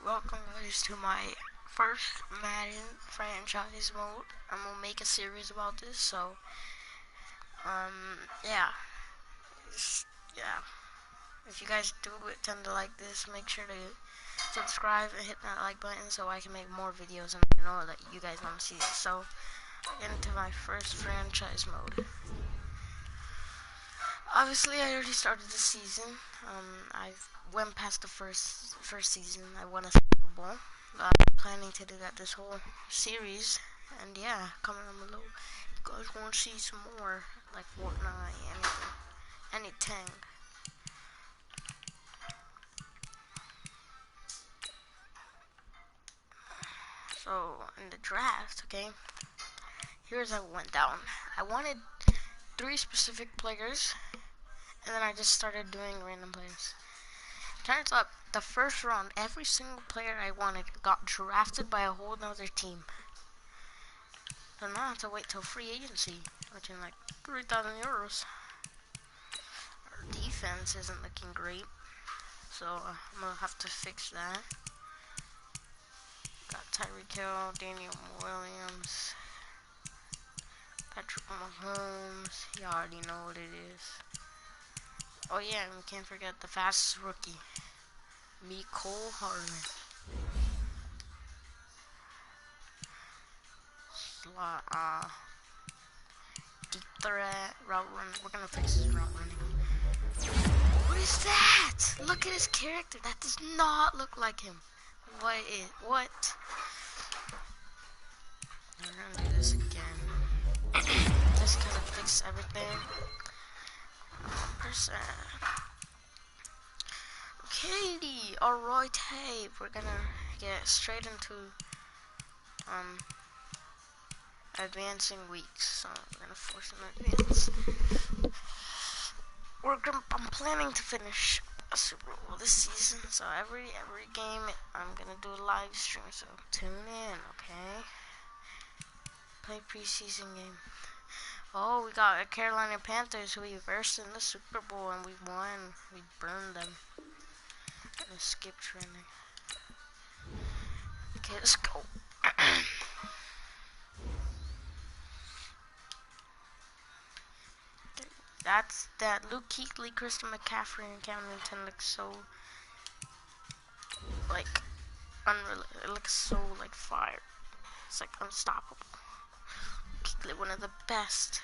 welcome guys to my first Madden franchise mode. I'm gonna make a series about this, so yeah. Yeah. If you guys do tend to like this, make sure to subscribe and hit that like button so I can make more videos and I know that you guys want to see it. So, get into my first franchise mode. Obviously, I already started the season. I went past the first season. I won a Super Bowl. I'm planning to do that this whole series. And yeah, comment down below. You guys want to see some more, like Fortnite, anything. So, in the draft, okay, here's how it went down. I wanted 3 specific players, and then I just started doing random players. Turns out, the first round, every single player I wanted got drafted by a whole nother team. So now I have to wait till free agency, which is like 3,000 euros. Our defense isn't looking great, so I'm gonna have to fix that. Got Tyreek Hill, Daniel Williams, Patrick Mahomes. You already know what it is. Oh yeah, and we can't forget the fastest rookie, Cole Harlan. Deep threat, route run. We're gonna fix his route running. What is that? Look at his character. That does not look like him. What? I'm gonna do this again. Just gonna fix everything. 1%. Okay, alright, hey, we're gonna get straight into advancing weeks. So we're gonna force an advance. I'm planning to finish a Super Bowl this season, so every game I'm gonna do a live stream, so tune in, okay? Play preseason game. Oh, we got a Carolina Panthers who we versed in the Super Bowl and we won. We burned them. Gonna skip training. Okay, let's go. That's that. Luke Kuechly, Christian McCaffrey, and Cam Newton look so like unreal. It looks so like fire. It's like unstoppable. Kuechly, one of the best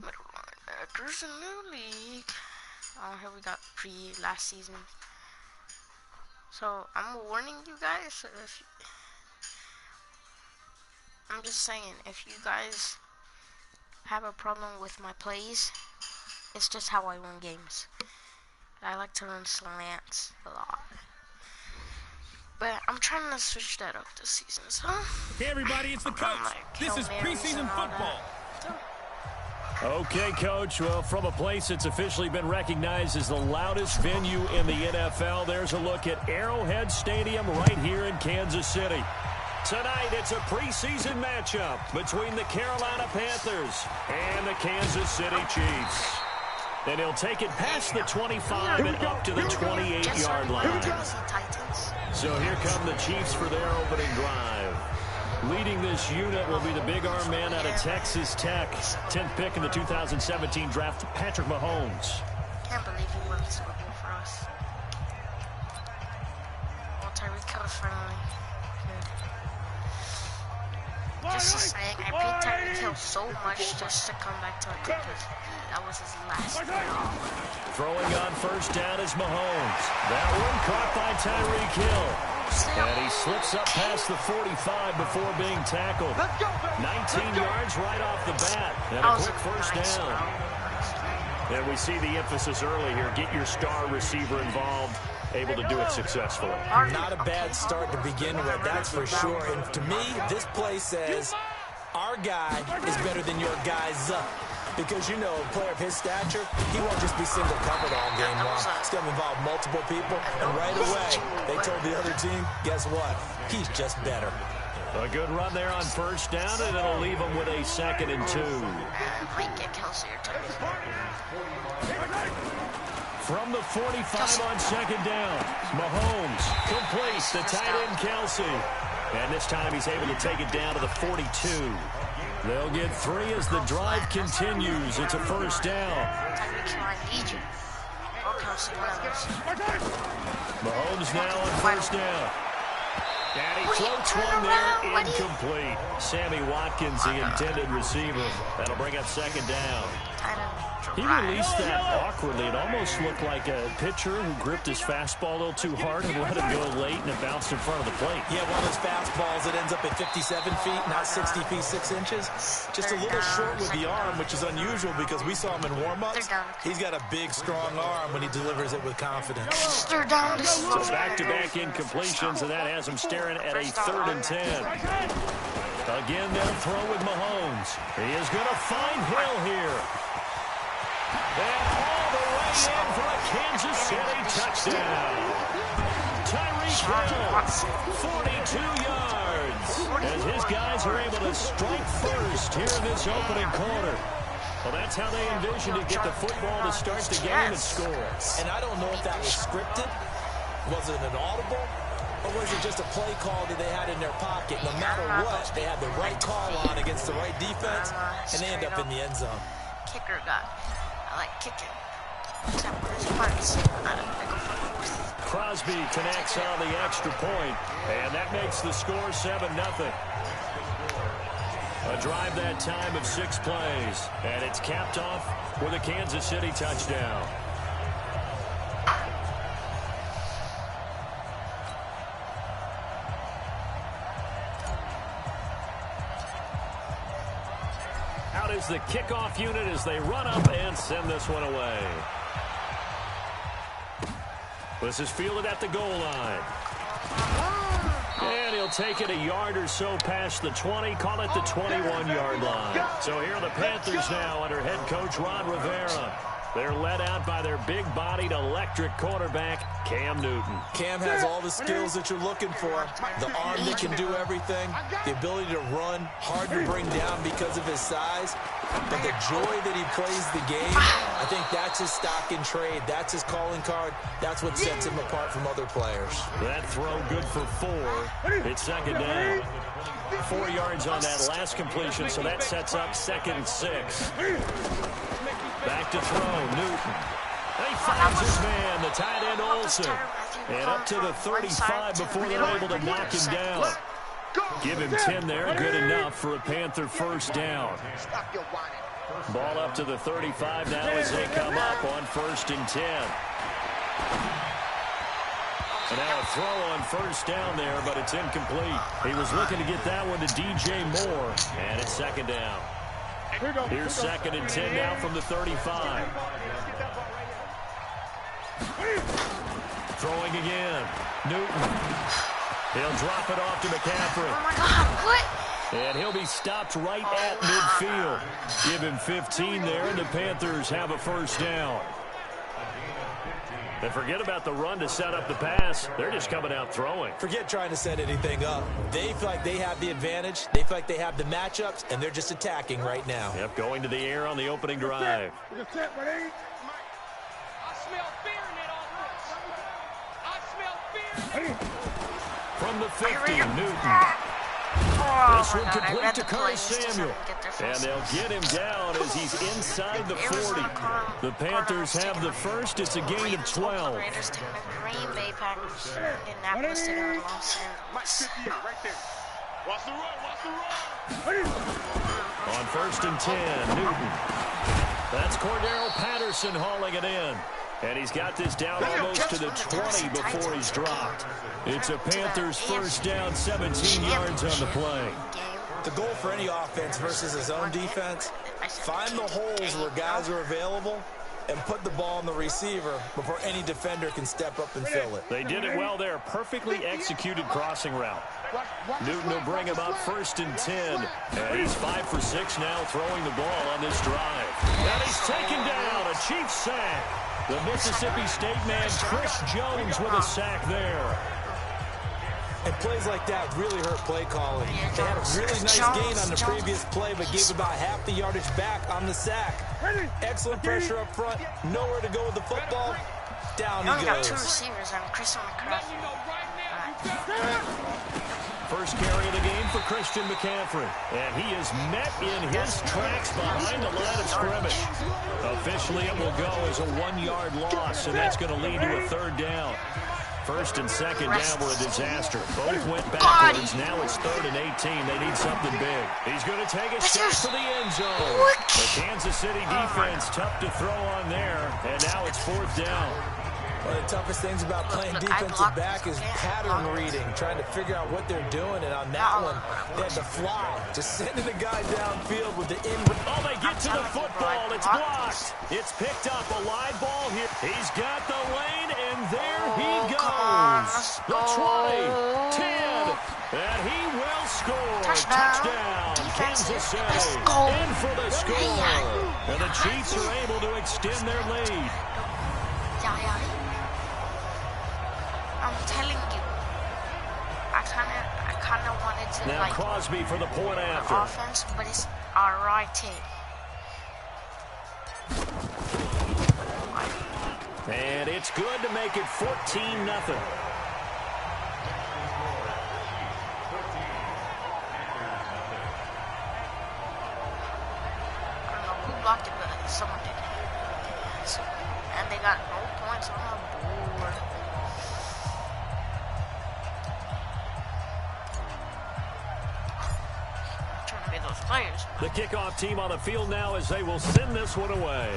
middle linebackers in the league. Oh, here we got last season. So I'm warning you guys. I'm just saying, if you guys have a problem with my plays, it's just how I win games. I like to run slants a lot. But I'm trying to switch that up this season, so... Hey everybody, it's the coach. This is preseason football. Okay, Coach. Well, from a place that's officially been recognized as the loudest venue in the NFL, there's a look at Arrowhead Stadium right here in Kansas City. Tonight, it's a preseason matchup between the Carolina Panthers and the Kansas City Chiefs. And he'll take it past the 25 and up to the 28-yard line. So here come the Chiefs for their opening drive. Leading this unit will be the big arm man out of Texas Tech. 10th pick in the 2017 draft, Patrick Mahomes. Can't believe he won the Super Bowl for us. Well, Tyreek Hill finally. Just saying, I paid Tyreek Hill so much just to come back to it because that was his last playoff. Throwing on first down is Mahomes. That one caught by Tyreek Hill. And he slips up past the 45 before being tackled. 19 yards right off the bat. And a quick first down. And we see the emphasis early here. Get your star receiver involved. Able to do it successfully. Not a bad start to begin with, that's for sure. And to me, this play says our guy is better than your guy's up. Because, you know, a player of his stature, he won't just be single covered all game long. It's going to involve multiple people. And right away, they told the other team, guess what? He's just better. A good run there on first down, and it'll leave them with a 2nd and 2. Might get Kelsey or Tyreek. From the 45 on second down. Mahomes completes the tight end Kelsey. And this time he's able to take it down to the 42. They'll get 3 as the drive continues. It's a first down. Mahomes now on first down. And he floats one there, incomplete. Sammy Watkins, the intended receiver. That'll bring up second down. He released that awkwardly. It almost looked like a pitcher who gripped his fastball a little too hard and let it go late, and it bounced in front of the plate. Yeah, one of those fastballs that ends up at 57 feet, not 60 feet, 6 inches. Just a little short with the arm, which is unusual because we saw him in warm-ups. He's got a big, strong arm when he delivers it with confidence. So back-to-back incompletions, and that has him staring at a 3rd and 10. Again, they'll throw with Mahomes. He is going to find Hill here. And all the way in for a Kansas City touchdown. Tyreek Hill, 42 yards. As his guys are able to strike first here in this opening quarter. Well, that's how they envisioned to get the football to start the game and score. And I don't know if that was scripted. Was it an audible? Or was it just a play call that they had in their pocket? No matter what, they had the right call on against the right defense, and they end up in the end zone. Kicker got. I like kicking. Except for his parts. Crosby connects on the extra point, and that makes the score 7-0. A drive that time of 6 plays, and it's capped off with a Kansas City touchdown. Out is the kickoff unit as they run up and send this one away. This is fielded at the goal line. And he'll take it a yard or so past the 20, call it the 21-yard line. So here are the Panthers now under head coach Ron Rivera. They're led out by their big-bodied electric quarterback, Cam Newton. Cam has all the skills that you're looking for. The arm that can do everything. The ability to run, hard to bring down because of his size. But the joy that he plays the game, I think that's his stock in trade. That's his calling card. That's what sets him apart from other players. That throw good for 4. It's second down. 4 yards on that last completion, so that sets up 2nd and 6. Back to throw, Newton. And he finds his man, the tight end Olsen. And up to the 35 before they're able to knock him down. Give him 10 there, good enough for a Panther first down. Ball up to the 35 now as they come up on 1st and 10. And now a throw on first down there, but it's incomplete. He was looking to get that one to DJ Moore, and it's second down. Here's 2nd and 10 now from the 35. Throwing again. Newton. He'll drop it off to McCaffrey. Oh, my God, what? And he'll be stopped right at midfield. Give him 15 there, and the Panthers have a first down. And forget about the run to set up the pass. They're just coming out throwing. Forget trying to set anything up. They feel like they have the advantage. They feel like they have the matchups, and they're just attacking right now. Yep, going to the air on the opening drive. I smell fear in that offense. I smell fear. From the 50, Newton. This one complete to Curtis Samuel. And they'll get him down as he's inside the 40. The Panthers have the first. It's a gain of 12. Raiders taking the Green Bay Packers. Indianapolis taking the Los Angeles. On 1st and 10, Newton. That's Cordero Patterson hauling it in. And he's got this down almost to the 20 before he's dropped. It's a Panthers first down, 17 yards on the play. The goal for any offense versus his own defense, find the holes where guys are available and put the ball on the receiver before any defender can step up and fill it. They did it well there. Perfectly executed crossing route. Newton will bring him up 1st and 10. And he's 5 for 6 now throwing the ball on this drive. And he's taken down. A Chiefs sack. The Mississippi State man, Chris Jones, with a sack there. And plays like that really hurt play calling. They had a really nice gain on the previous play, but gave about half the yardage back on the sack. Excellent pressure up front. Nowhere to go with the football. Down he goes. Got 2 receivers and Christian McCaffrey. First carry of the game for Christian McCaffrey. And he is met in his tracks behind the line of scrimmage. Officially, it will go as a 1-yard loss, and that's going to lead to a 3rd down. First and second down were a disaster. Both went backwards. Now it's 3rd and 18. They need something big. He's going to take a shot to the end zone. The Kansas City defense, tough to throw on there. And now it's 4th down. One of the toughest things about playing defensive back is pattern reading, trying to figure out what they're doing. And on that one, they had to fly, just sending the guy downfield with the in. Oh, they get to the football. It's blocked. It's picked up. A live ball here. He's got the lane, and there he goes. The 20, 10, and he will score. Touchdown. Kansas City in for the score. And the Chiefs are able to extend their lead. I'm telling you, I kind of wanted to now Crosby for the point after. Offense, but it's alright. And it's good to make it 14-0. I don't know who blocked it, but someone did. And they got no points on the board. Players. The kickoff team on the field now as they will send this one away.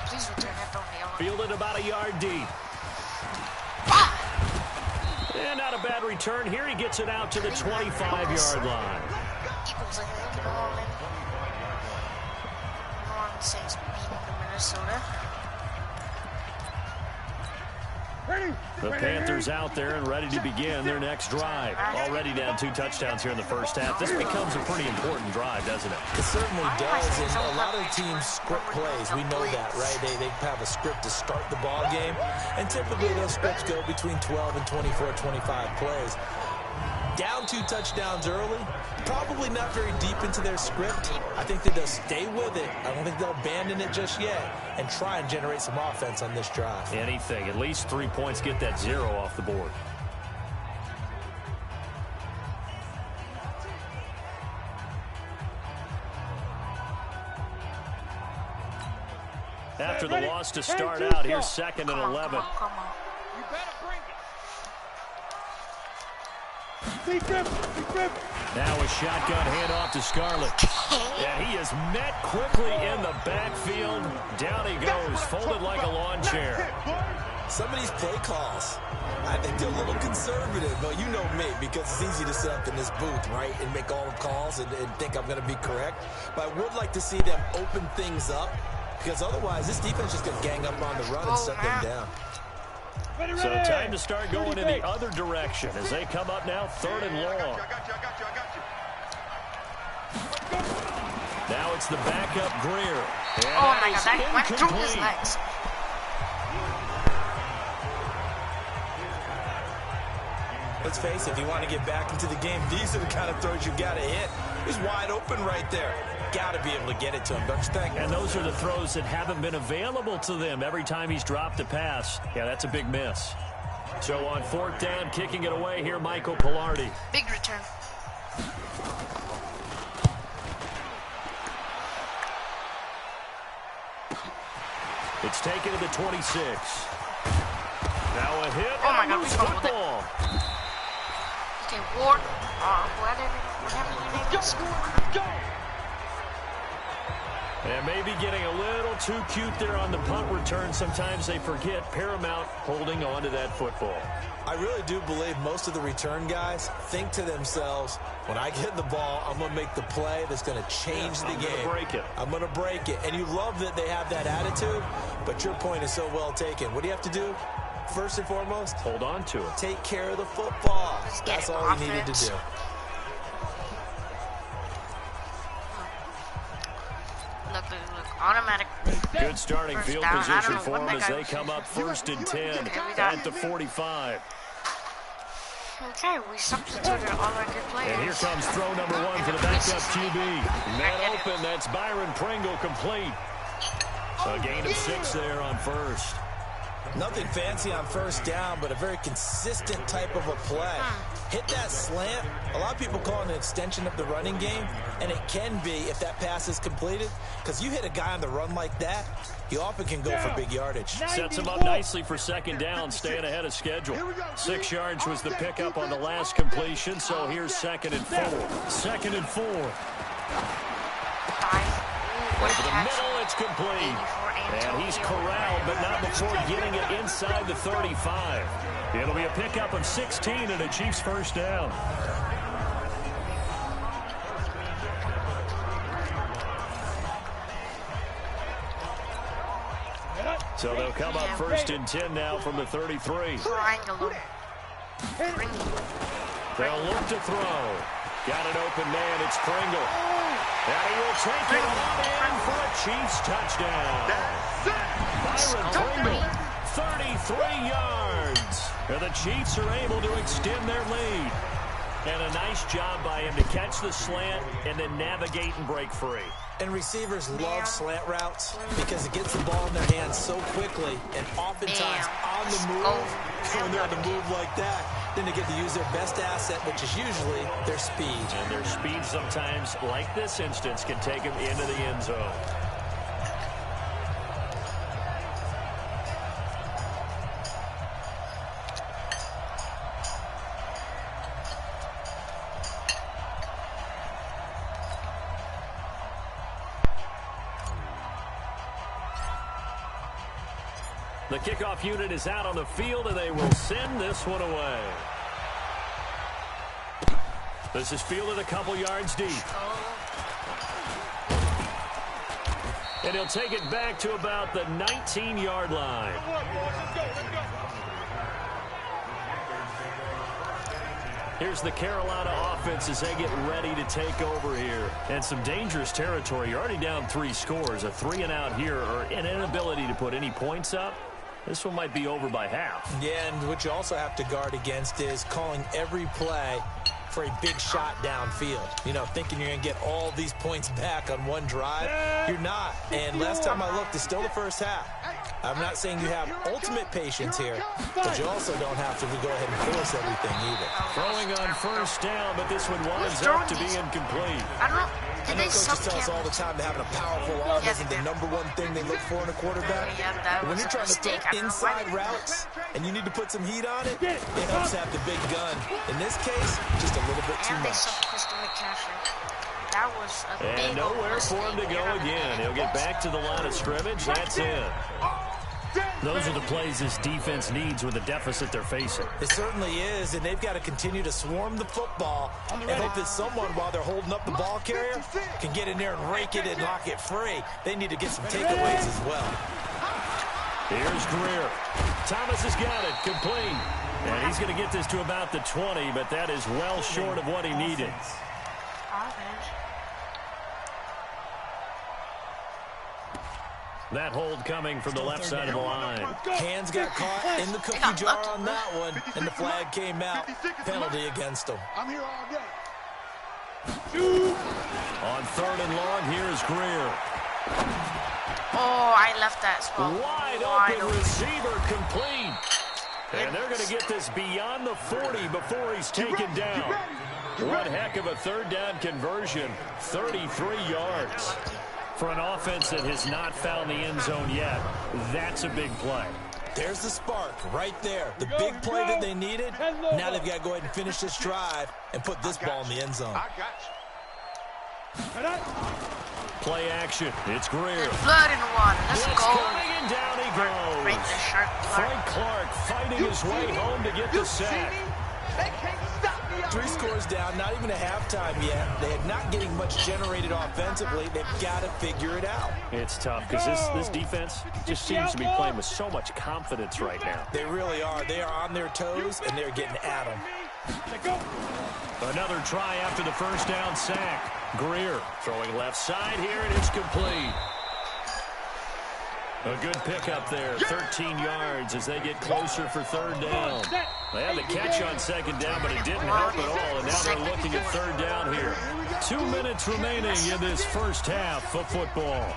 Please return it. Fielded about a yard deep. And not a bad return here. He gets it out to the 25-yard line. Eagles, I think, New Orleans Saints beating Minnesota. The Panthers out there and ready to begin their next drive. Already down 2 touchdowns here in the first half. This becomes a pretty important drive, doesn't it? It certainly does, and a lot of teams script plays. We know that, right? They have a script to start the ball game, and typically those scripts go between 12 and 24, 25 plays. Down 2 touchdowns early, probably not very deep into their script. I think that they'll stay with it. I don't think they'll abandon it just yet and try and generate some offense on this drive. Anything. At least 3 points, get that 0 off the board. After the loss to start out, here's 2nd and 11. Come on. You better bring it. Now a shotgun handoff to Scarlett. And he is met quickly in the backfield. Down he goes, folded like a lawn chair. Some of these play calls, I think they're a little conservative, but you know me, because it's easy to sit up in this booth, right, and make all the calls and think I'm going to be correct. But I would like to see them open things up, because otherwise this defense is just going to gang up on the run and shut them down. So time to start going in the other direction as they come up now 3rd and long. Now it's the backup Greer. And oh my God, that went through his legs. Let's face it, if you want to get back into the game, these are the kind of throws you got to hit. He's wide open right there. Got to be able to get it to him, don't you think? And those are the throws that haven't been available to them every time he's dropped a pass. Yeah, that's a big miss. So on 4th down, kicking it away here, Michael Pilardi. Big return. It's taken to the 26. Now a hit. Oh my God, we fumbled it. Okay, Ward. Whatever your name is. Go! And maybe getting a little too cute there on the punt return. Sometimes they forget paramount holding on to that football. I really do believe most of the return guys think to themselves, when I get the ball, I'm going to make the play that's going to change the game. I'm going to break it. I'm going to break it. And you love that they have that attitude, but your point is so well taken. What do you have to do? First and foremost, hold on to it. Take care of the football. That's all you needed to do. Look, automatic. Good starting field down. position for them as they come up 1st and 10 at the 45. Okay, we substituted all our good players. And here comes throw number one for the backup QB. Man open, that's Byron Pringle complete. A gain of 6 there on first. Nothing fancy on first down, but a very consistent type of a play. Hit that slant. A lot of people call it an extension of the running game, and it can be if that pass is completed, because you hit a guy on the run like that, he often can go for big yardage. Sets him up nicely for second down, staying ahead of schedule. 6 yards was the pickup on the last completion, so here's 2nd and 4. 2nd and 4. Over the middle, it's complete. And he's corralled, but not before getting it inside the 35. It'll be a pickup of 16 and a Chiefs first down. So they'll come up 1st and 10 now from the 33. They'll look to throw. Got an open man, it's Pringle. And he will take it on in for a Chiefs touchdown. Byron Pringle, 33 yards. And the Chiefs are able to extend their lead. And a nice job by him to catch the slant and then navigate and break free. And receivers love slant routes because it gets the ball in their hands so quickly, and oftentimes on the move, when they're on the move like that, then they get to use their best asset, which is usually their speed. And their speed sometimes, like this instance, can take them into the end zone. The kickoff unit is out on the field, and they will send this one away. This is fielded a couple yards deep. And he'll take it back to about the 19-yard line. Here's the Carolina offense as they get ready to take over here. And some dangerous territory. You're already down 3 scores. A 3-and-out here, or an inability to put any points up. This one might be over by half. Yeah, and what you also have to guard against is calling every play for a big shot downfield. You know, thinking you're going to get all these points back on one drive. You're not. And last time I looked, it's still the first half. I'm not saying you have ultimate patience here, but you also don't have to go ahead and force everything either. Throwing on first down, but this one winds up to be incomplete. I don't know. I know coaches tell us all the time that having a powerful arm isn't the #1 thing they look for in a quarterback. But when you're trying to throw inside routes and you need to put some heat on it, it helps to have the big gun. In this case, just a little bit too much. That was a big and nowhere for him to go again. He'll get back to the line of scrimmage. That's it. Those are the plays this defense needs with the deficit they're facing. It certainly is, and they've got to continue to swarm the football and hope that someone, while they're holding up the ball carrier, can get in there and rake it and knock it free. They need to get some takeaways as well. Here's Greer. Thomas has got it, complete. And he's going to get this to about the 20, but that is well short of what he needed. That hold coming from the left side of the line. Hands got caught in the cookie jar on that one, and the flag came out. Penalty against him. I'm here all day. On 3rd and long, here's Greer. Oh, I left that spot. Wide open receiver complete. And they're going to get this beyond the 40 before he's taken down. One heck of a 3rd down conversion. 33 yards. For an offense that has not found the end zone yet, that's a big play. There's the spark right there. The big play that they needed. Now they've got to go ahead and finish this drive and put this ball in the end zone. Play action. It's Greer. Blood in the water. Let's Blitz go. coming, and down he goes. Frank Clark fighting his way home to get the sack. 3 scores down, not even a halftime yet. They're not getting much generated offensively. They've got to figure it out. It's tough because this defense just seems to be playing with so much confidence right now. They really are. They are on their toes, and they're getting at them. Another try after the first down sack. Greer throwing left side here, and it's complete. A good pickup there, 13 yards as they get closer for third down. They had the catch on second down, but it didn't help at all, and now they're looking at third down here. 2 minutes remaining in this first half of football.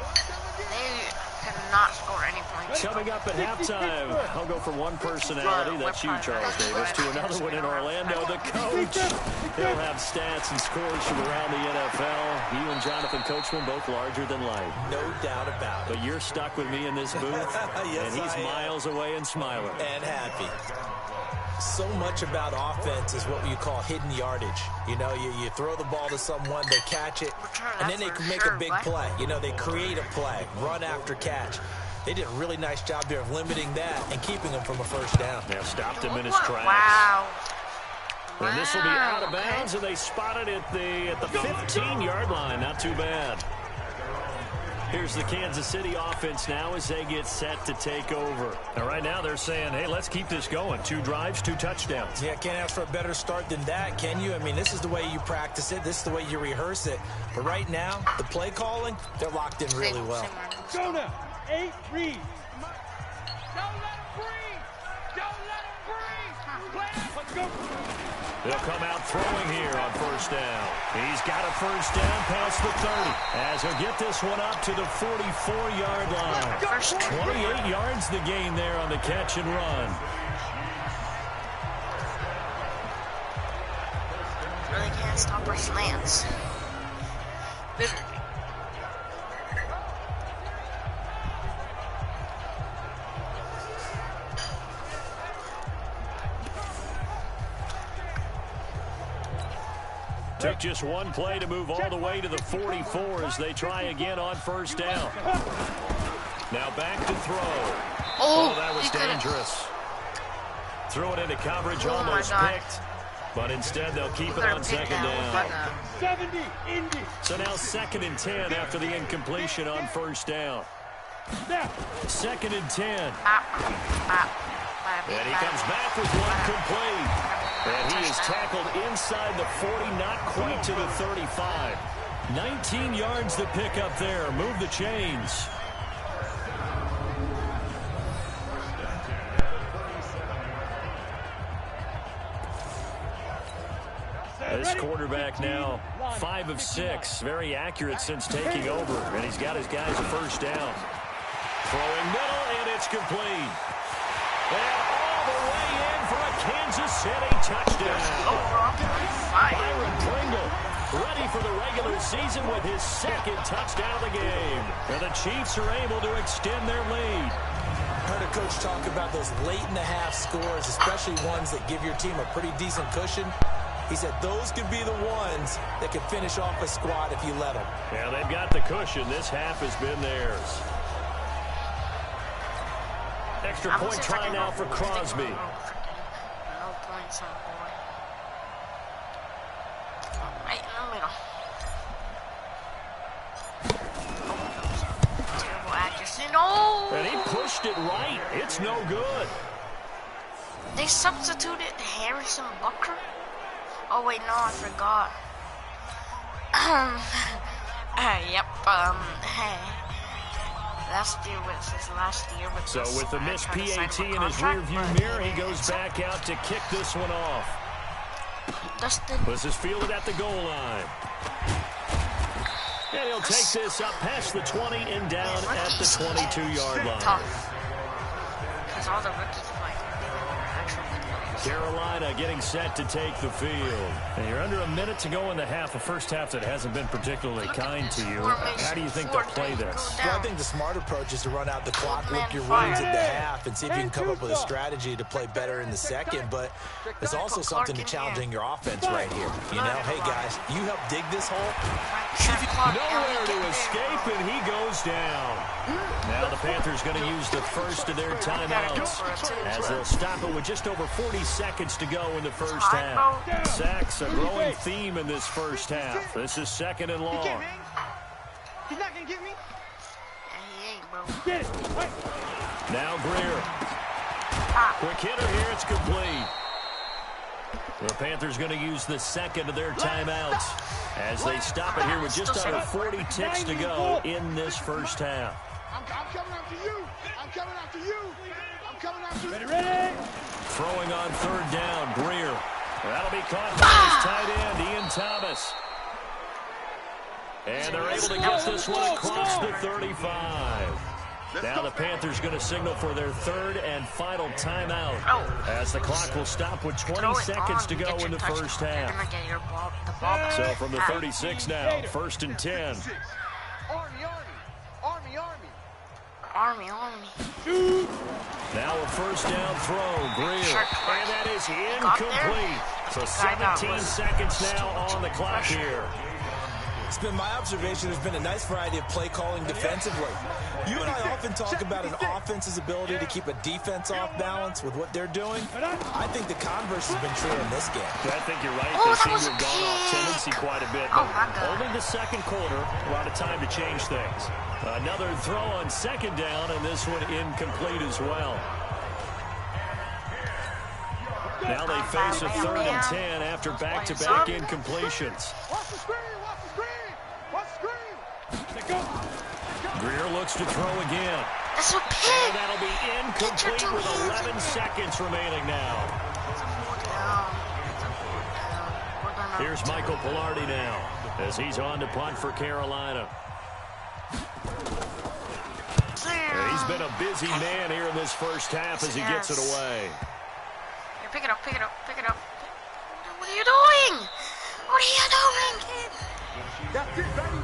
They cannot score any points. Coming up at halftime, I'll go from one personality, that's you, Charles Davis, to another one in Orlando, the coach. He'll have stats and scores from around the NFL. You and Jonathan Coachman both larger than life. No doubt about it. But you're stuck with me in this booth, yes, and he's miles away and smiling. And happy. So much about offense is what you call hidden yardage. You know, you throw the ball to someone, they catch it, and then they can make a big play. You know, they create a play, run after catch. They did a really nice job there of limiting that and keeping them from a first down. Now stopped him in his tracks. Wow. And this will be out of bounds, and they spotted it at the 15-yard line. Not too bad. Here's the Kansas City offense now as they get set to take over. And right now they're saying, hey, let's keep this going. 2 drives, 2 touchdowns. Yeah, can't ask for a better start than that, can you? I mean, this is the way you practice it. This is the way you rehearse it. But right now, the play calling, they're locked in really well. Go now. 8 reads. Don't let him breathe. Don't let him breathe. Let's go. They'll come out throwing here on first down. He's got a first down past the 30 as he'll get this one up to the 44-yard line. 28 yards the gain there on the catch and run. Really can't stop our slants. Literally. Took just one play to move all the way to the 44 as they try again on first down. Now back to throw. Oh, that was dangerous. Threw it into coverage, almost picked. But instead, they'll keep it on second down. 70, Indy. So now 2nd and 10 after the incompletion on first down. 2nd and 10. And he comes back with one complete. And he is tackled inside the 40, not quite to the 35. 19 yards to pick up there. Move the chains. This quarterback now 5 of 6. Very accurate since taking over. And he's got his guys a first down. Throwing middle, and it's complete. And all the way in for a Kansas City touchdown. Byron Pringle ready for the regular season with his 2nd touchdown of the game. And the Chiefs are able to extend their lead. Heard a coach talk about those late-in-the-half scores, especially ones that give your team a pretty decent cushion. He said those could be the ones that could finish off a squad if you let them. Yeah, they've got the cushion. This half has been theirs. Extra point try now for Crosby. No points on board. Right in the middle. Terrible accuracy. No! And he pushed it right. It's no good. They substituted Harrison Butker? Oh, wait, no, I forgot. Yep, hey. Last year was his last year with So with the missed PAT in his rearview mirror, he goes back out to kick this one off. Dustin. This is fielded at the goal line. And he'll take this up past the 20 and down at the 22-yard line. Tough. Because all the rookies play. Carolina getting set to take the field. And you're under a minute to go in the half, a first half that hasn't been particularly kind to you. How do you think they'll play this? Well, I think the smart approach is to run out the clock, lick your wounds at the half, and see if you can come up with a strategy to play better in the second. But there's also something to challenging your offense right here. You know, hey, guys, you help dig this hole. Nowhere to escape, and he goes down. Now the Panthers going to use the first of their timeouts as they'll stop it with just over 40 seconds to go in the first half. Sacks, a growing theme in this first half. This is 2nd and long. He's not going to get me. Yeah, he ain't, bro. Get it. Now Greer. Quick hitter here, it's complete. The Panthers going to use the 2nd of their timeouts as they stop it here with just under 40 ticks to go in this first half. I'm coming after you. I'm coming after you. I'm coming after you. Ready? Throwing on third down, Greer. That'll be caught by his tight end, Ian Thomas. And they're able to get this one across the 35. Now the Panthers going to signal for their third and final timeout as the clock will stop with 20 seconds to go in the first half. So from the 36 now, 1st and 10. Army. Now a first down throw, Greer. And that is incomplete. So 17 seconds now on the clock here. It's been my observation there's been a nice variety of play calling defensively. You and I often talk about an offense's ability to keep a defense off balance with what they're doing. I think the converse has been true in this game. I think you're right. They seem to have gone off tendency quite a bit. But only the second quarter, a lot of time to change things. Another throw on second down, and this one incomplete as well. Now they face a 3rd and 10 after back-to-back incompletions. Greer looks to throw again. That's a pick. And that'll be incomplete with 11 seconds remaining now. Here's Michael Pilardi now as he's on to punt for Carolina. He's been a busy man here in this first half as he gets it away. Here, pick it up. What are you doing? What are you doing, kid? That's it, baby.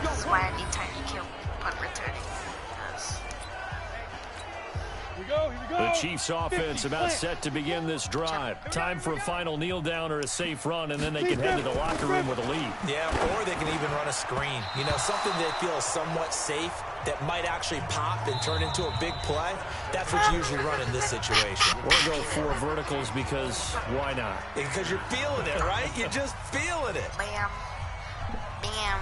This is why I need tiny kill punt returning. Here we go. The Chiefs offense about set to begin this drive. Time for a final kneel down or a safe run, and then they can head to the locker room with a lead. Yeah, or they can even run a screen. You know, something that feels somewhat safe that might actually pop and turn into a big play. That's what you usually run in this situation. Or go 4 verticals because why not? Because you're feeling it, right? You're just feeling it. Bam.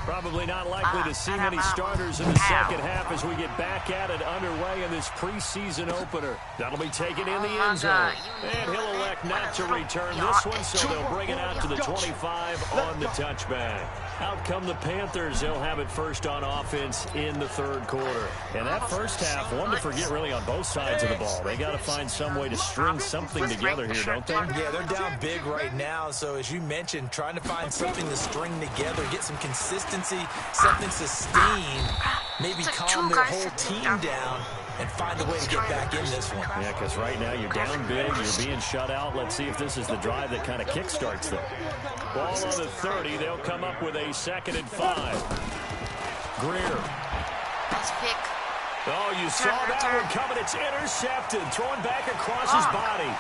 Probably not likely to see many starters in the second half as we get back at it underway in this preseason opener. That'll be taken in the end zone. And he'll elect not to return this one, so they'll bring it out to the 25 on the touchback. Out come the Panthers. They'll have it first on offense in the 3rd quarter. And that first half, one to forget really on both sides of the ball. They got to find some way to string something together here, don't they? Yeah, they're down big right now. So as you mentioned, trying to find something to string together, get some consistency, something sustained, maybe calm their whole team down and find a way to get back in this one. Yeah, because right now you're down big, you're being shut out. Let's see if this is the drive that kind of kickstarts them. Ball on the 30, they'll come up with a 2nd and 5. Greer. Nice pick. Oh, you saw that one coming. It's intercepted. Throwing back across his body.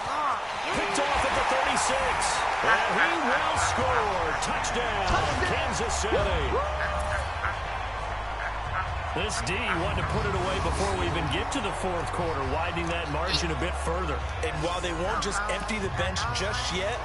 Picked off at the 36. And he will score. Touchdown, Kansas City. This D wanted to put it away before we even get to the 4th quarter, widening that margin a bit further. And while they won't just empty the bench just yet,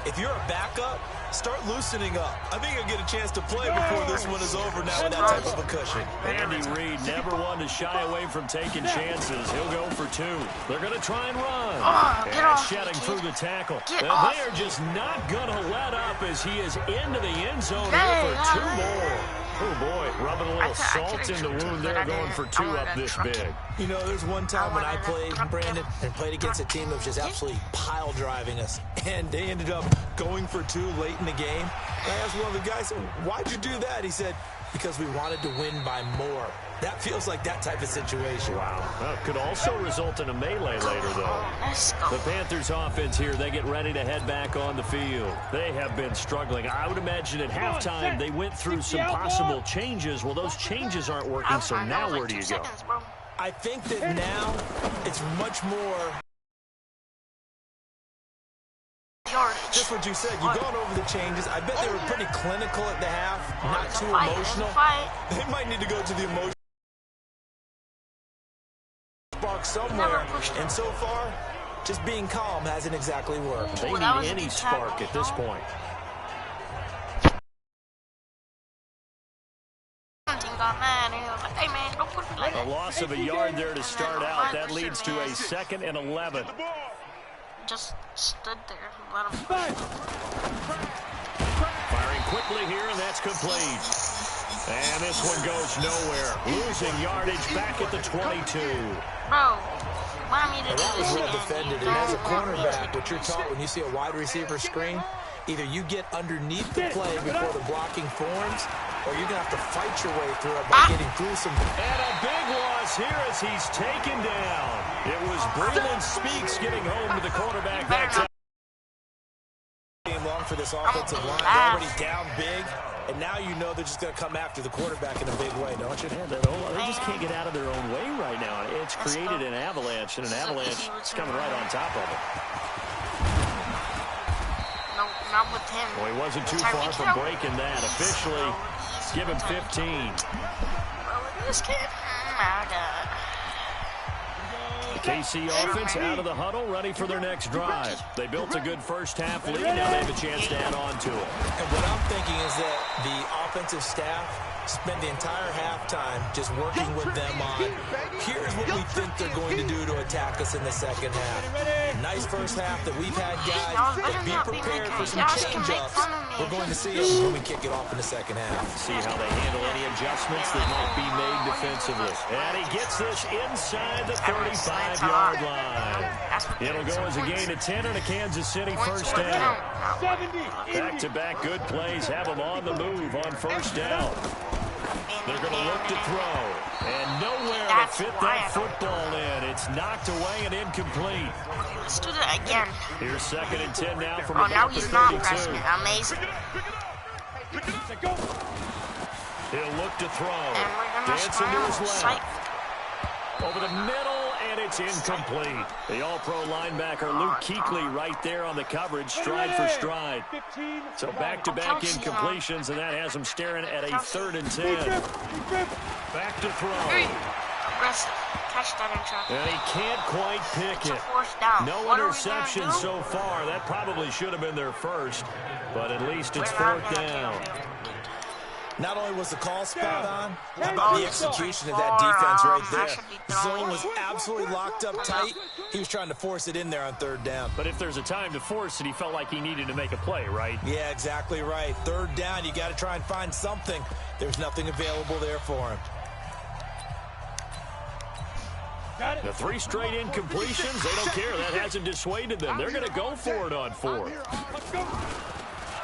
if you're a backup, start loosening up. I think you'll get a chance to play before this one is over now with that type of a cushion. Andy Reid never one to shy away from taking chances. He'll go for 2. They're going to try and run. And shedding through the tackle. And they are just not going to let up as he is into the end zone here for 2 more. Oh, boy, rubbing a little salt in the wound there, going for 2 up this big. You know, there's one time when I played, Brandon, and played against a team that was just absolutely pile driving us, and they ended up going for 2 late in the game. And I asked one of the guys, why'd you do that? He said, because we wanted to win by more. That feels like that type of situation. Wow. Well, could also result in a melee later, though. The Panthers offense here, they get ready to head back on the field. They have been struggling. I would imagine at halftime they went through some possible changes. Well, those changes aren't working, so now where do you go? I think that now it's much more... Just what you said, you've gone over the changes. I bet they were pretty clinical at the half, not too emotional. They might need to go to the emotional spark somewhere. And so far, just being calm hasn't exactly worked. They need any spark at this point. A loss of a yard there to start out. That leads to a 2nd and 11. Just stood there and let him Firing quickly here, and that's complete. And this one goes nowhere. Losing yardage back at the 22. Bro, want me to do That was this well again. defended. And as a cornerback, what you're taught when you see a wide receiver screen, either you get underneath the play before the blocking forms, or you're going to have to fight your way through it by getting through some. And a big loss here as he's taken down. It was Braylon Speaks getting home to the quarterback that time. Long for this offensive line. They're already down big, and now you know they're just going to come after the quarterback in a big way, don't you? Yeah, they just can't get out of their own way right now. It's created an avalanche, and an avalanche is coming right on top of it. No, not with him. Well, he wasn't too far from breaking that. Officially, give him 15. Bro, look at this kid. Oh, my God. The KC offense out of the huddle, ready for their next drive. They built a good first-half lead. Now they have a chance to add on to it. And what I'm thinking is that the offensive staff spent the entire halftime just working with them on, here's what we think they're going to do to attack us in the second half. Nice first half that we've had, guys, but be prepared for some change-ups. We're going to see it when we kick it off in the second half. See how they handle any adjustments that might be made defensively. And he gets this inside the 35-yard line. It'll go as a gain of 10 and a Kansas City first down. Back-to-back good plays have them on the move on first down. They're going to look to throw, and nowhere to fit that football in. It's knocked away and incomplete. Let's do that again. Here's 2nd and 10 now from Oh, now about the he's not 32. pressing it. Amazing. He'll look to throw. And we're going to Dancing to his scramble. left. Over the middle, and it's incomplete. The all-pro linebacker Luke Kuechly right there on the coverage, stride for stride. So back-to-back incompletions, and that has him staring at a 3rd and 10. Back to throw. Aggressive. Catch that in traffic. And he can't quite pick it. Fourth down. No interceptions so far. That probably should have been their first, but at least it's 4th down. Not only was the call spot on, how about the execution of that defense right there? The zone was absolutely locked up tight. He was trying to force it in there on 3rd down. But if there's a time to force it, he felt like he needed to make a play, right? Yeah, exactly right. 3rd down, you got to try and find something. There's nothing available there for him. The 3 straight incompletions, they don't care. That hasn't dissuaded them. They're going to go for it on 4th.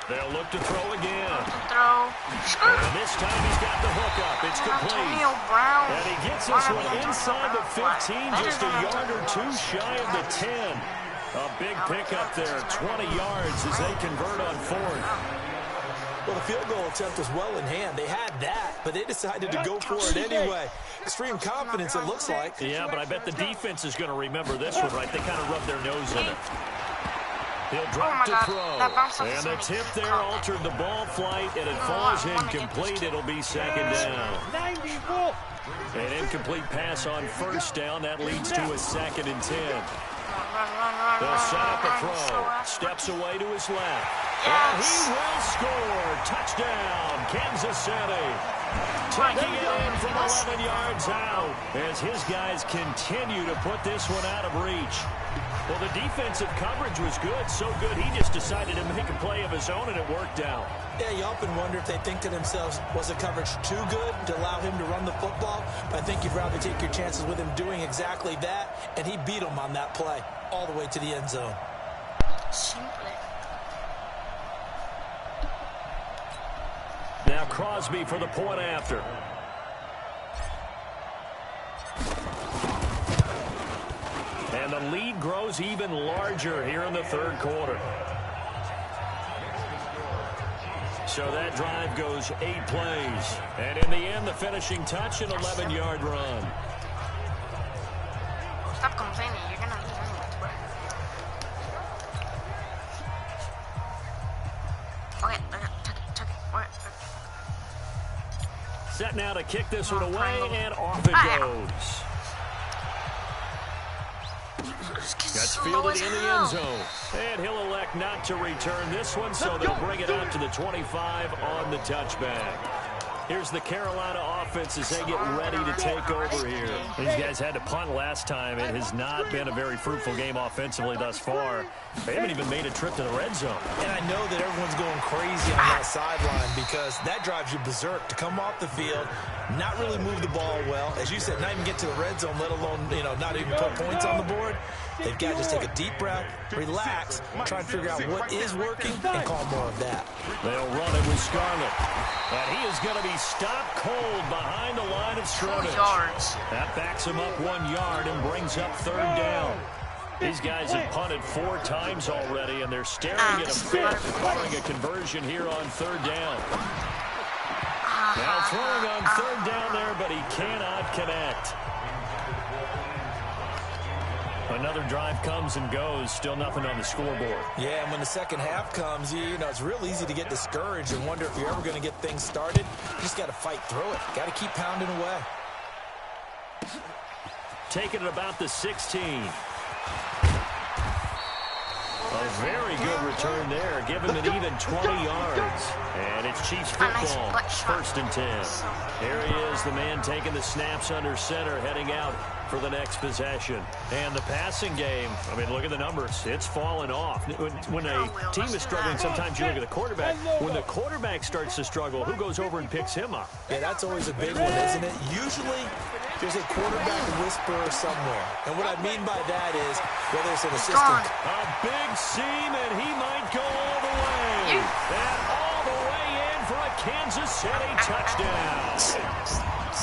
They'll look to throw again. And this time he's got the hook up. It's complete. And he gets this one inside the 15, just a yard or 2 shy of the 10. A big pickup there, 20 yards as they convert on 4th. Well, the field goal attempt was well in hand. They had that, but they decided to go for it anyway. Extreme confidence, it looks like. Yeah, but I bet the defense is going to remember this one, right? They kind of rub their nose in it. He'll drop to throw. And the tip there altered the ball flight, and it falls incomplete. It'll be 2nd down. An incomplete pass on 1st down. That leads to a 2nd and 10. They'll set up a throw. Steps away to his left. And he will score. Touchdown, Kansas City. Taking it in from 11 yards out as his guys continue to put this one out of reach. Well, the defensive coverage was good, so good he just decided to make a play of his own, and it worked out. Yeah, you often wonder if they think to themselves, was the coverage too good to allow him to run the football? But I think you'd rather take your chances with him doing exactly that, and he beat him on that play all the way to the end zone. Now Crosby for the point after. And the lead grows even larger here in the 3rd quarter. So that drive goes 8 plays. And in the end, the finishing touch, an 11-yard run. Stop complaining. You're going to lose anyway. Okay, took it. Set now to kick this one away, and off it goes. That's fielded in the end zone. And he'll elect not to return this one, so they'll bring it out to the 25 on the touchback. Here's the Carolina offense as they get ready to take over here. These guys had to punt last time. It has not been a very fruitful game offensively thus far. They haven't even made a trip to the red zone. And I know that everyone's going crazy on that sideline because that drives you berserk to come off the field, not really move the ball well. As you said, not even get to the red zone, let alone, not even put points on the board. They've got to just take a deep breath, relax, try and figure out what is working, and call more of that. They'll run it with Scarlett. And he is going to be stopped cold behind the line of scrimmage. 2 yards. That backs him up 1 yard and brings up 3rd down. These guys have punted 4 times already, and they're staring at a 5th, barring a conversion here on 3rd down. Now throwing on 3rd down there, but he cannot connect. Another drive comes and goes, still nothing on the scoreboard. Yeah, and when the second half comes, it's real easy to get discouraged and wonder if you're ever going to get things started. You just got to fight through it. Got to keep pounding away. Taking it about the 16. A very good return there. Give him an even 20 yards. And it's Chiefs football, 1st and 10. There he is, the man taking the snaps under center, heading out for the next possession. And the passing game, look at the numbers. It's fallen off. When a team is struggling, sometimes you look at the quarterback. When the quarterback starts to struggle, who goes over and picks him up? Yeah, that's always a big one, isn't it? Usually, there's a quarterback whisperer somewhere. And what I mean by that is, whether it's an assistant. A big seam, and he might go all the way. And all the way in for a Kansas City touchdown.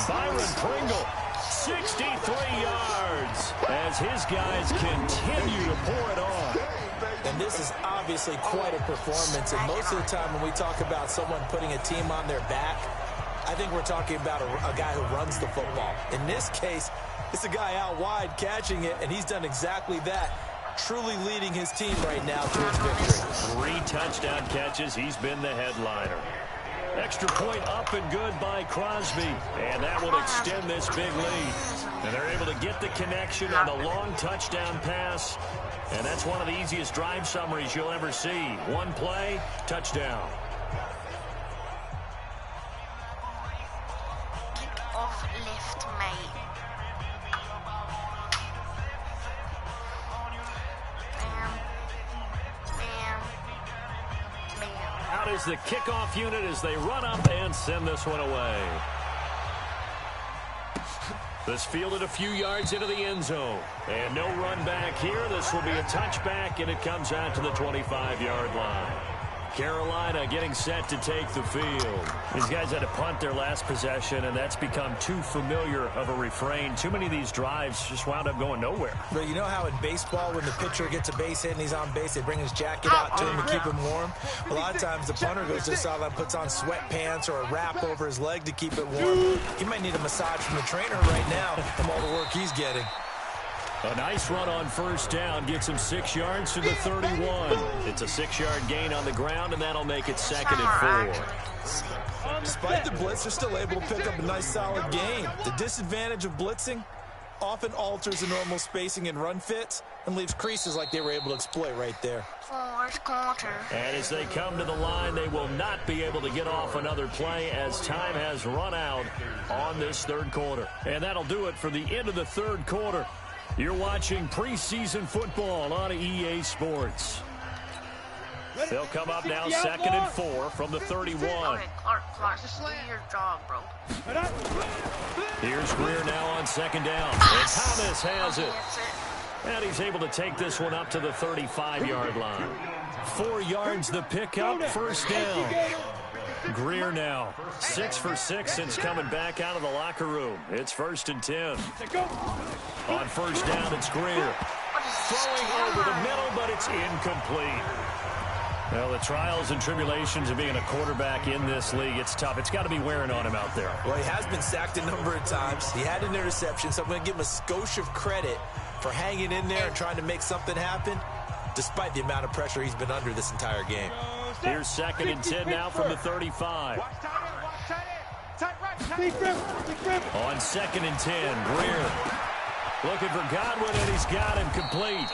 Byron Pringle, 63 yards, as his guys continue to pour it on. And this is obviously quite a performance. And most of the time when we talk about someone putting a team on their back, I think we're talking about a guy who runs the football. In this case, it's a guy out wide catching it, and he's done exactly that, truly leading his team right now to his victory. 3 touchdown catches. He's been the headliner. Extra point up and good by Crosby, and that will extend this big lead. And they're able to get the connection on the long touchdown pass, and that's one of the easiest drive summaries you'll ever see. 1 play, touchdown. Kick off left, mate. Out is the kickoff unit as they run up and send this one away. This fielded a few yards into the end zone. And no run back here. This will be a touchback, and it comes out to the 25-yard line. Carolina getting set to take the field. These guys had to punt their last possession, and that's become too familiar of a refrain. Too many of these drives just wound up going nowhere. But you know how in baseball, when the pitcher gets a base hit and he's on base, they bring his jacket out to him to keep him warm? A lot of times the punter goes to the sideline, puts on sweatpants or a wrap over his leg to keep it warm. He might need a massage from the trainer right now from all the work he's getting. A nice run on 1st down gets him 6 yards to the 31. It's a 6-yard gain on the ground, and that'll make it 2nd and 4. Despite the blitz, they're still able to pick up a nice solid gain. The disadvantage of blitzing often alters the normal spacing and run fits and leaves creases like they were able to exploit right there. 4th quarter. And as they come to the line, they will not be able to get off another play as time has run out on this 3rd quarter. And that'll do it for the end of the 3rd quarter. You're watching preseason football on EA Sports. They'll come up now 2nd and 4 from the 31. Okay, Clark, do your job, bro. Here's Greer now on 2nd down. And Thomas has it. And he's able to take this one up to the 35-yard line. 4 yards the pickup, 1st down. Greer now, 6 for 6 since coming back out of the locker room. It's 1st and 10. On 1st down, it's Greer. Throwing over the middle, but it's incomplete. Well, the trials and tribulations of being a quarterback in this league, it's tough. It's got to be wearing on him out there. Well, he has been sacked a number of times. He had an interception, so I'm going to give him a skosh of credit for hanging in there and trying to make something happen, despite the amount of pressure he's been under this entire game. Here's 2nd and 10 now from the 35. On 2nd and 10, Greer looking for Godwin, and he's got him complete.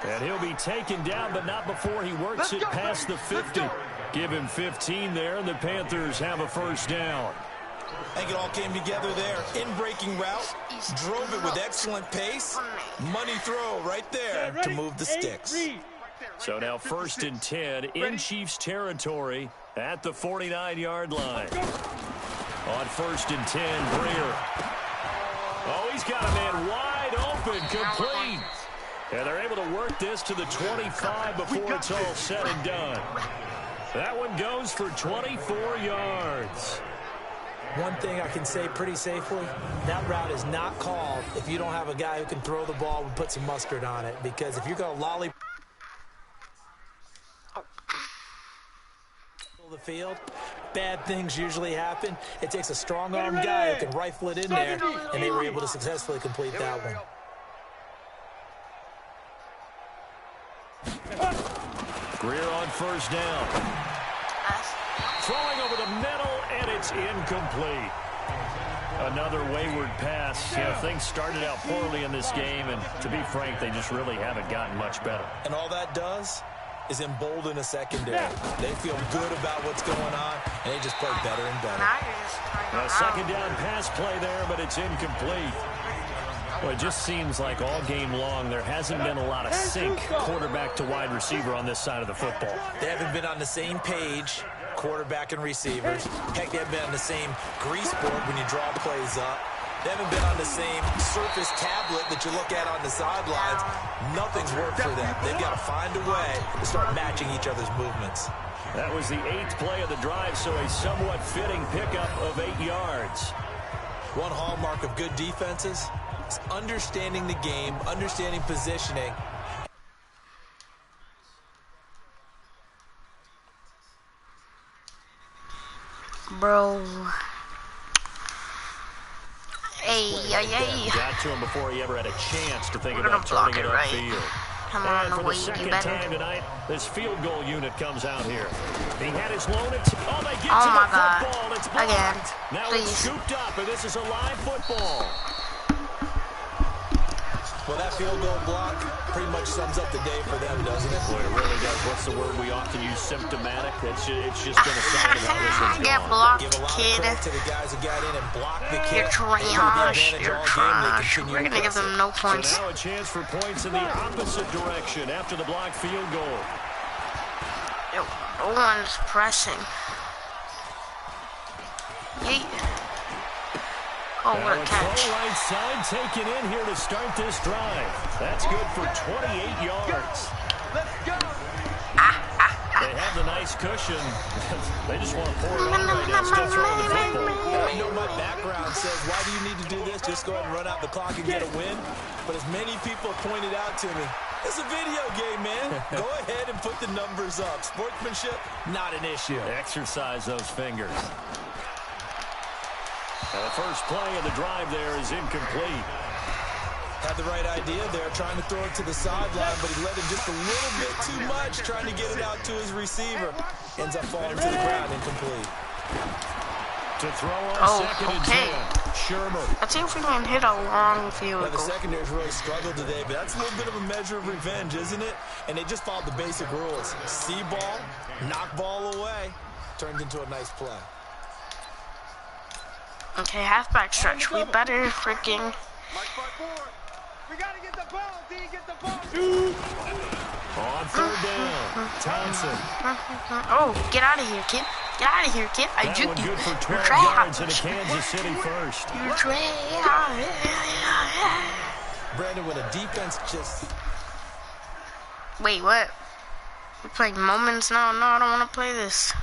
And he'll be taken down, but not before he works it past the 50. Give him 15 there, and the Panthers have a 1st down. I think it all came together there. In-breaking route, drove it with excellent pace. Money throw right there to move the sticks. So now 1st and 10 in Chiefs territory at the 49-yard line. On 1st and 10, Greer. Oh, he's got a man wide open, complete. And they're able to work this to the 25 before it's all said and done. That one goes for 24 yards. One thing I can say pretty safely, that route is not called if you don't have a guy who can throw the ball and put some mustard on it. Because if you're going to lollipop the field, bad things usually happen. It takes a strong-arm guy who can rifle it in there, and they were able to successfully complete that one. Greer on 1st down. Throwing over the middle, and it's incomplete. Another wayward pass. You know, things started out poorly in this game, and to be frank, they just really haven't gotten much better. And all that does is embolden a secondary. They feel good about what's going on, and they just play better and better. A 2nd down pass play there, but it's incomplete. Well, it just seems like all game long there hasn't been a lot of sync quarterback to wide receiver on this side of the football. They haven't been on the same page, quarterback and receivers. Heck, they haven't been on the same grease board when you draw plays up. They haven't been on the same surface tablet that you look at on the sidelines. Nothing's worked for them. They've got to find a way to start matching each other's movements. That was the 8th play of the drive, so a somewhat fitting pickup of 8 yards. One hallmark of good defenses is understanding the game, understanding positioning. Bro. Hey. Got to him before he ever had a chance to think about turning it upfield. Come on, and for the 2nd time tonight, this field goal unit comes out here. He had his lone. Oh, they get to the football. It's blocked. Again. Now Please. it's scooped up, and this is a live football. Well, that field goal block pretty much sums up the day for them, doesn't it? Boy, it really does. What's the word we often use? Symptomatic. It's just been a sign of how this one's Get going. blocked, Give a lot kid. of credit to the guys who got in and blocked the You're kick. trash. You're trash. We're We're gonna give them no points. So now a chance for points in the opposite direction after the blocked field goal. Yo, no one's pressing. Yeet. Oh, what a catch. Right side taken in here to start this drive. That's good for 28 yards. Let's go. They have the nice cushion. They just want to pour it on right now. Still throwing the football. I know my background says, why do you need to do this? Just go ahead and run out the clock and get a win. But as many people pointed out to me, it's a video game, man. Go ahead and put the numbers up. Sportsmanship, not an issue. Exercise those fingers. Now the first play of the drive there is incomplete. Had the right idea there, trying to throw it to the sideline, but he let him just a little bit too much, trying to get it out to his receiver. Ends up falling to the ground, incomplete. To throw on 2nd and 10. Shermer. Let's see if we can hit a long field Well, the goal. secondary's really struggled today, but that's a little bit of a measure of revenge, isn't it? And they just followed the basic rules. See ball, knock ball away, turned into a nice play. Okay, halfback stretch. We better freaking. We gotta get the ball, D. Get the ball. On 3rd down. Thompson. Oh, get out of here, kid. Get out of here, kid. I That juke one you. good for You're 12 yards into trash. Kansas City first. You're trash. Brandon, when a defense just... Wait, what? We're playing moments now? No, I don't want to play this.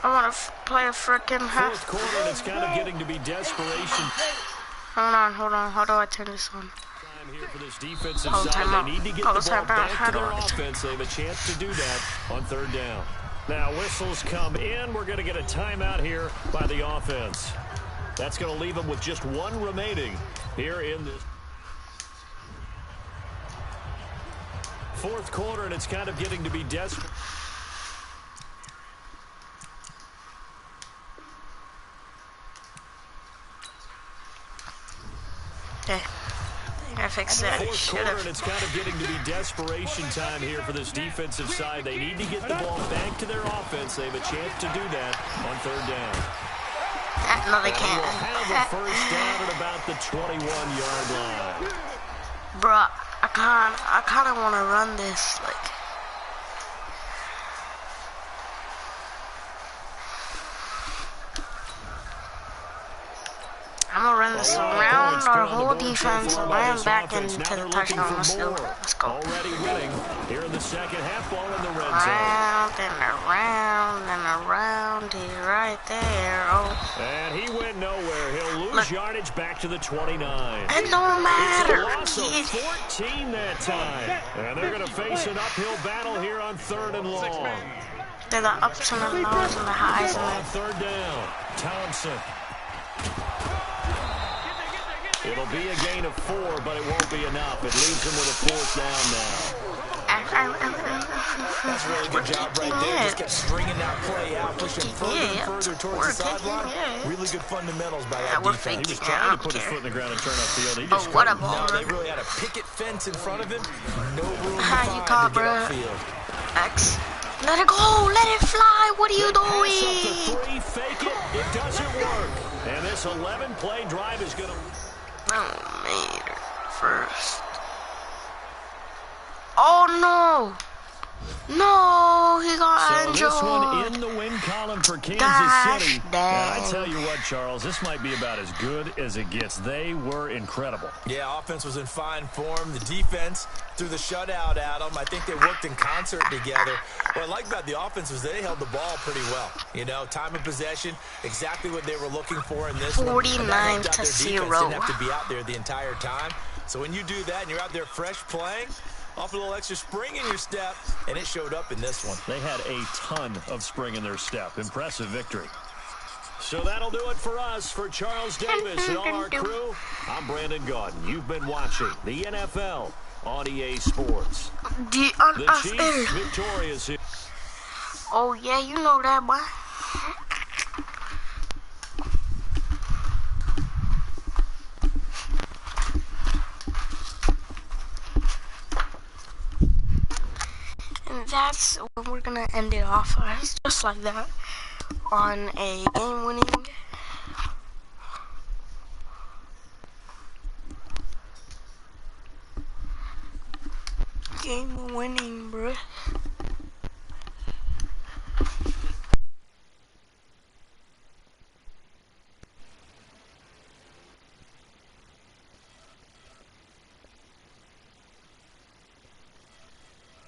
I want to play a freaking half. 4th quarter, and it's kind of getting to be desperation. Hold on. How do I turn this on? Time here for this defensive Oh, side. timeout. They need to get Oh, the ball timeout. back How to do their I- offense. They have a chance to do that on 3rd down. Now, whistles come in. We're going to get a timeout here by the offense. That's going to leave them with just one remaining here in this 4th quarter, and it's kind of getting to be desperate. Okay. I fixed that. 4th quarter, and it's kind of getting to be desperation time here for this defensive side. They need to get the ball back to their offense. They have a chance to do that on 3rd down. No, they And can't. we'll have a first down at about the 21-yard line. Bruh, I kind of want to run this, like. I'm gonna run this around our whole defense and ran back into the touchdown. Let's go. Already winning here in the second half, ball in the red zone. Round and around and around. He's right there. Oh. And he went nowhere. He'll lose yardage back to the 29. It don't matter. It's a loss of 14 that time. And they're going to face an uphill battle here on 3rd and long. They're the ups and the lows and the highs and On 3rd down, Thompson. It'll be a gain of 4, but it won't be enough. It leaves him with a 4th down now. That's a really good job right there. Just kept stringing that play out, pushing further and further towards the sideline. Really good fundamentals by that defense. He was trying to put his foot in the ground and turn upfield. He just what a ball. No, they really had a picket fence in front of him. No room You to caught, get bro. upfield. X. Let it go. Let it fly. What are you Pass up doing? to 3, fake it. It doesn't work. And this 11-play drive is going to... Oh, man. First. Oh, no. No, he got injured. This one in the win column for Kansas City. And I tell you what, Charles, this might be about as good as it gets. They were incredible. Yeah, offense was in fine form. The defense threw the shutout at them. I think they worked in concert together. What I like about the offense was they held the ball pretty well. You know, time of possession, exactly what they were looking for in this 49 to 0. Didn't have to be out there the entire time. So when you do that and you're out there fresh playing, off a little extra spring in your step, and it showed up in this one. They had a ton of spring in their step. Impressive victory. So that'll do it for us. For Charles Davis and all our crew, I'm Brandon Gaudin. You've been watching the NFL on EA Sports. The Chiefs victorious here. Oh, yeah, you know that, boy. And that's when we're gonna end it off, just like that, on a game-winning, bruh.